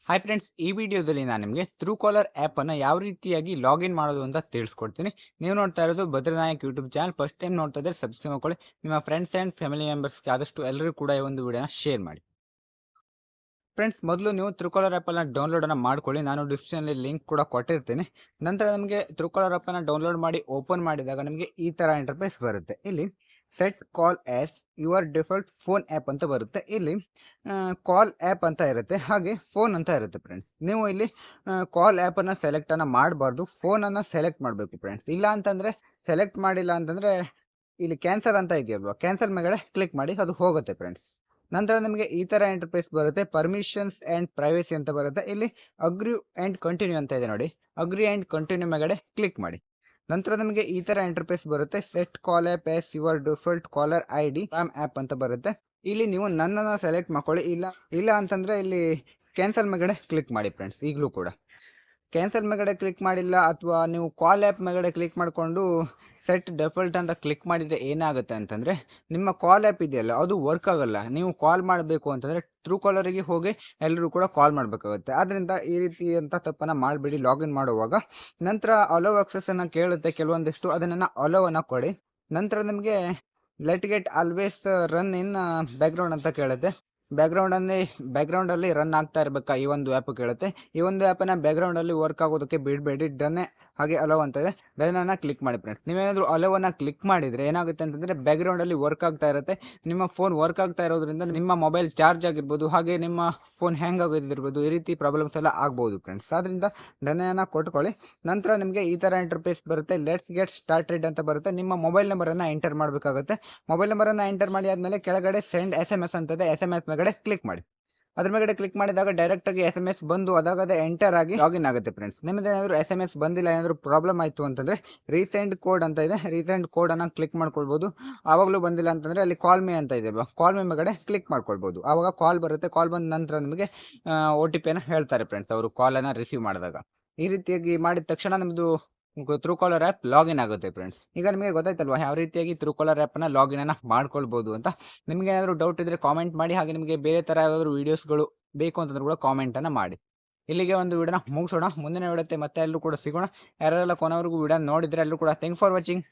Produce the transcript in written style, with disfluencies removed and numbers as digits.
Hi friends, ಈ ವಿಡಿಯೋದಲ್ಲಿ ನಾನು ನಿಮಗೆ ಟ್ರೂ ಕಾಲರ್ ಆ್ಯಪನ್ನು ಯಾವ ರೀತಿಯಾಗಿ ಲಾಗಿನ್ ಮಾಡೋದು ಅಂತ ತಿಳಿಸ್ಕೊಡ್ತೀನಿ. ನೀವು ನೋಡ್ತಾ ಇರೋದು ಬದ್ರನಾಯಕ್ ಯೂಟ್ಯೂಬ್ ಚಾನಲ್. ಫಸ್ಟ್ ಟೈಮ್ ನೋಡ್ತಾ ಇದ್ದರೆ ಸಬ್ಸ್ಕ್ರೈಬ್ ಮಾಡ್ಕೊಳ್ಳಿ. ನಿಮ್ಮ ಫ್ರೆಂಡ್ಸ್ ಆ್ಯಂಡ್ ಫ್ಯಾಮಿಲಿ ಮೆಂಬರ್ಸ್ಗೆ ಆದಷ್ಟು ಎಲ್ಲರೂ ಕೂಡ ಈ ಒಂದು ವಿಡಿಯೋನ ಶೇರ್ ಮಾಡಿ. ಫ್ರೆಂಡ್ಸ್, ಮೊದಲು ನೀವು ಟ್ರೂ ಕಾಲರ್ ಆ್ಯಪನ್ನು ಡೌನ್ಲೋಡನ್ನು ಮಾಡ್ಕೊಳ್ಳಿ. ನಾನು ಡಿಸ್ಕ್ರಿಪ್ಷನಲ್ಲಿ ಲಿಂಕ್ ಕೂಡ ಕೊಟ್ಟಿರ್ತೀನಿ. ನಂತರ ನಮಗೆ ಟ್ರೂ ಕಾಲರ್ ಆ್ಯಪನ್ನು ಡೌನ್ಲೋಡ್ ಮಾಡಿ ಓಪನ್ ಮಾಡಿದಾಗ ನಮಗೆ ಈ ಥರ ಇಂಟರ್ಫೇಸ್ ಬರುತ್ತೆ. ಇಲ್ಲಿ set call as your default phone app ಅಂತ ಬರುತ್ತೆ. ಇಲ್ಲಿ ಕಾಲ್ ಆ್ಯಪ್ ಅಂತ ಇರುತ್ತೆ, ಹಾಗೆ ಫೋನ್ ಅಂತ ಇರುತ್ತೆ. ಫ್ರೆಂಡ್ಸ್, ನೀವು ಇಲ್ಲಿ ಕಾಲ್ ಆ್ಯಪನ್ನು ಸೆಲೆಕ್ಟನ್ನು ಮಾಡಬಾರ್ದು, ಫೋನನ್ನು ಸೆಲೆಕ್ಟ್ ಮಾಡಬೇಕು ಫ್ರೆಂಡ್ಸ್. ಇಲ್ಲ ಅಂತಂದರೆ ಸೆಲೆಕ್ಟ್ ಮಾಡಿಲ್ಲ ಅಂತಂದರೆ ಇಲ್ಲಿ ಕ್ಯಾನ್ಸಲ್ ಅಂತ ಇದೆಯಲ್ವಾ, ಕ್ಯಾನ್ಸಲ್ ಮೇಲೆ ಕ್ಲಿಕ್ ಮಾಡಿ ಅದು ಹೋಗುತ್ತೆ ಫ್ರೆಂಡ್ಸ್. ನಂತರ ನಿಮಗೆ ಈ ಥರ ಇಂಟರ್ಫೇಸ್ ಬರುತ್ತೆ. ಪರ್ಮಿಷನ್ಸ್ ಆ್ಯಂಡ್ ಪ್ರೈವೇಸಿ ಅಂತ ಬರುತ್ತೆ. ಇಲ್ಲಿ ಅಗ್ರಿ ಆ್ಯಂಡ್ ಕಂಟಿನ್ಯೂ ಅಂತ ಇದೆ ನೋಡಿ, ಅಗ್ರಿ ಆ್ಯಂಡ್ ಕಂಟಿನ್ಯೂ ಮೇಲೆ ಕ್ಲಿಕ್ ಮಾಡಿ. ನಂತರ ನಿಮಗೆ ಈ ಥರ ಇಂಟರ್ಫೇಸ್ ಬರುತ್ತೆ. Set call app as your default caller ID spam app ಅಂತ ಬರುತ್ತೆ. ಇಲ್ಲಿ ನೀವು ನನ್ನನ್ನು ಸೆಲೆಕ್ಟ್ ಮಾಡ್ಕೊಳ್ಳಿ. ಇಲ್ಲ ಅಂತಂದರೆ ಇಲ್ಲಿ ಕ್ಯಾನ್ಸಲ್ ಮೇಲೆ ಕ್ಲಿಕ್ ಮಾಡಿ ಫ್ರೆಂಡ್ಸ್. ಈಗಲೂ ಕೂಡ ಕ್ಯಾನ್ಸಲ್ ಮೇಗಡೆ ಕ್ಲಿಕ್ ಮಾಡಿಲ್ಲ ಅಥವಾ ನೀವು ಕಾಲ್ ಆ್ಯಪ್ ಮೇಗಡೆ ಕ್ಲಿಕ್ ಮಾಡಿಕೊಂಡು ಸೆಟ್ ಡೆಫಾಲ್ಟ್ ಅಂತ ಕ್ಲಿಕ್ ಮಾಡಿದರೆ ಏನಾಗುತ್ತೆ ಅಂತಂದರೆ ನಿಮ್ಮ ಕಾಲ್ ಆ್ಯಪ್ ಇದೆಯಲ್ಲ ಅದು ವರ್ಕ್ ಆಗೋಲ್ಲ. ನೀವು ಕಾಲ್ ಮಾಡಬೇಕು ಅಂತಂದರೆ ಟ್ರೂ ಕಾಲರಿಗೆ ಹೋಗಿ ಎಲ್ಲರೂ ಕೂಡ ಕಾಲ್ ಮಾಡಬೇಕಾಗುತ್ತೆ. ಆದ್ದರಿಂದ ಈ ರೀತಿ ಅಂತ ತಪ್ಪನ್ನು ಮಾಡಬೇಡಿ ಲಾಗಿನ್ ಮಾಡುವಾಗ. ನಂತರ ಅಲೋ ಆಕ್ಸೆಸನ್ನು ಕೇಳುತ್ತೆ ಕೆಲವೊಂದಿಷ್ಟು, ಅದನ್ನು ಅಲೋವನ್ನು ಕೊಡಿ. ನಂತರ ನಿಮಗೆ let get always run in background ಅಂತ ಕೇಳುತ್ತೆ. ಬ್ಯಾಕ್ಗ್ರೌಂಡಲ್ಲಿ ರನ್ ಆಗ್ತಾ ಇರಬೇಕಾ ಈ ಒಂದು ಆ್ಯಪ್ ಕೇಳುತ್ತೆ. ಈ ಒಂದು ಆ್ಯಪನ್ನು ಬ್ಯಾಕ್ಗ್ರೌಂಡಲ್ಲಿ ವರ್ಕ್ ಆಗೋದಕ್ಕೆ ಬಿಡಬೇಡಿ. ಡನ್ನೇ ಹಾಗೆ ಅಲೋ ಅಂತ ಇದೆ, ಡನ್ನನ್ನು ಕ್ಲಿಕ್ ಮಾಡಿ ಫ್ರೆಂಡ್ಸ್. ನೀವೇನಾದರೂ ಅಲೋವನ್ನು ಕ್ಲಿಕ್ ಮಾಡಿದರೆ ಏನಾಗುತ್ತೆ ಅಂತಂದರೆ ಬ್ಯಾಕ್ಗ್ರೌಂಡಲ್ಲಿ ವರ್ಕ್ ಆಗ್ತಾ ಇರುತ್ತೆ. ನಿಮ್ಮ ಫೋನ್ ವರ್ಕ್ ಆಗ್ತಾ ಇರೋದ್ರಿಂದ ನಿಮ್ಮ ಮೊಬೈಲ್ ಚಾರ್ಜ್ ಆಗಿರ್ಬೋದು, ಹಾಗೆ ನಿಮ್ಮ ಫೋನ್ ಹ್ಯಾಂಗ್ ಆಗೋದಿರ್ಬೋದು, ಈ ರೀತಿ ಪ್ರಾಬ್ಲಮ್ಸ್ ಎಲ್ಲ ಆಗ್ಬೋದು ಫ್ರೆಂಡ್ಸ್. ಆದ್ದರಿಂದ ಡನ್ನನ್ನು ಕೊಟ್ಕೊಳ್ಳಿ. ನಂತರ ನಿಮಗೆ ಈ ಥರ ಇಂಟರ್ಫೇಸ್ ಬರುತ್ತೆ. ಲೆಟ್ಸ್ ಗೆಟ್ ಸ್ಟಾರ್ಟೆಡ್ ಅಂತ ಬರುತ್ತೆ. ನಿಮ್ಮ ಮೊಬೈಲ್ ನಂಬರನ್ನು ಎಂಟರ್ ಮಾಡಬೇಕಾಗುತ್ತೆ. ಮೊಬೈಲ್ ನಂಬರನ್ನು ಎಂಟರ್ ಮಾಡಿ ಆದಮೇಲೆ ಕೆಳಗಡೆ ಸೆಂಡ್ SMS ಅಂತದೆ, SMS ಮೇಗಡೆ ಕ್ಲಿಕ್ ಮಾಡಿ. ಅದ್ರ ಮೇಗಡೆ ಕ್ಲಿಕ್ ಮಾಡಿದಾಗ ಡೈರೆಕ್ಟಾಗಿ SMS ಬಂದು ಅದಾಗದೆ ಎಂಟರ್ ಆಗಿ ಲಾಗಿನ್ ಆಗುತ್ತೆ ಫ್ರೆಂಡ್ಸ್. ನಿಮ್ಮದೇನಾದರೂ SMS ಬಂದಿಲ್ಲ, ಏನಾದರೂ ಪ್ರಾಬ್ಲಮ್ ಆಯಿತು ಅಂತಂದರೆ ರೀಸೆಂಡ್ ಕೋಡ್ ಅಂತ ಇದೆ, ರೀಸೆಂಡ್ ಕೋಡನ್ನು ಕ್ಲಿಕ್ ಮಾಡ್ಕೊಳ್ಬೋದು. ಆವಾಗಲೂ ಬಂದಿಲ್ಲ ಅಂತಂದರೆ ಅಲ್ಲಿ ಕಾಲ್ ಮೀ ಅಂತ ಇದೆ ಅಲ್ವಾ, ಕಾಲ್ ಮೀ ಮೇಗಡೆ ಕ್ಲಿಕ್ ಮಾಡ್ಕೊಳ್ಬೋದು. ಆವಾಗ ಕಾಲ್ ಬರುತ್ತೆ. ಕಾಲ್ ಬಂದ ನಂತರ ನಿಮಗೆ OTPಯನ್ನು ಹೇಳ್ತಾರೆ ಫ್ರೆಂಡ್ಸ್, ಅವರು ಕಾಲನ್ನು ರಿಸೀವ್ ಮಾಡಿದಾಗ. ಈ ರೀತಿಯಾಗಿ ಮಾಡಿದ ತಕ್ಷಣ ನಿಮ್ಮದು ಟ್ರೂ ಕಾಲರ್ ಆ್ಯಪ್ ಲಾಗಿನ್ ಆಗುತ್ತೆ ಫ್ರೆಂಡ್ಸ್. ಈಗ ನಿಮಗೆ ಗೊತ್ತಾಯ್ತಲ್ವಾ ಯಾವ ರೀತಿಯಾಗಿ ಟ್ರೂ ಕಾಲರ್ ಆ್ಯಪನ್ನು ಲಾಗಿನನ್ನು ಮಾಡ್ಕೊಳ್ಬೋದು ಅಂತ. ನಿಮಗೆ ಏನಾದರೂ ಡೌಟ್ ಇದ್ದರೆ ಕಾಮೆಂಟ್ ಮಾಡಿ, ಹಾಗೆ ನಿಮಗೆ ಬೇರೆ ಥರ ಯಾವ್ದಾದ್ರು ವೀಡಿಯೋಸ್ಗಳು ಬೇಕು ಅಂತಂದ್ರೂ ಕೂಡ ಕಾಮೆಂಟನ್ನು ಮಾಡಿ. ಇಲ್ಲಿಗೆ ಒಂದು ವಿಡಿಯೋನ ಮುಗಿಸೋಣ. ಮುಂದಿನ ವಿಡಿಯೋತ್ತೆ ಮತ್ತೆ ಎಲ್ಲರೂ ಕೂಡ ಸಿಗೋಣ. ಯಾರೆಲ್ಲ ಕೊನೆವರೆಗೂ ವಿಡಿಯೋ ನೋಡಿದರೆ ಎಲ್ಲರೂ ಕೂಡ ಥ್ಯಾಂಕ್ಸ್ ಫಾರ್ ವಾಚಿಂಗ್.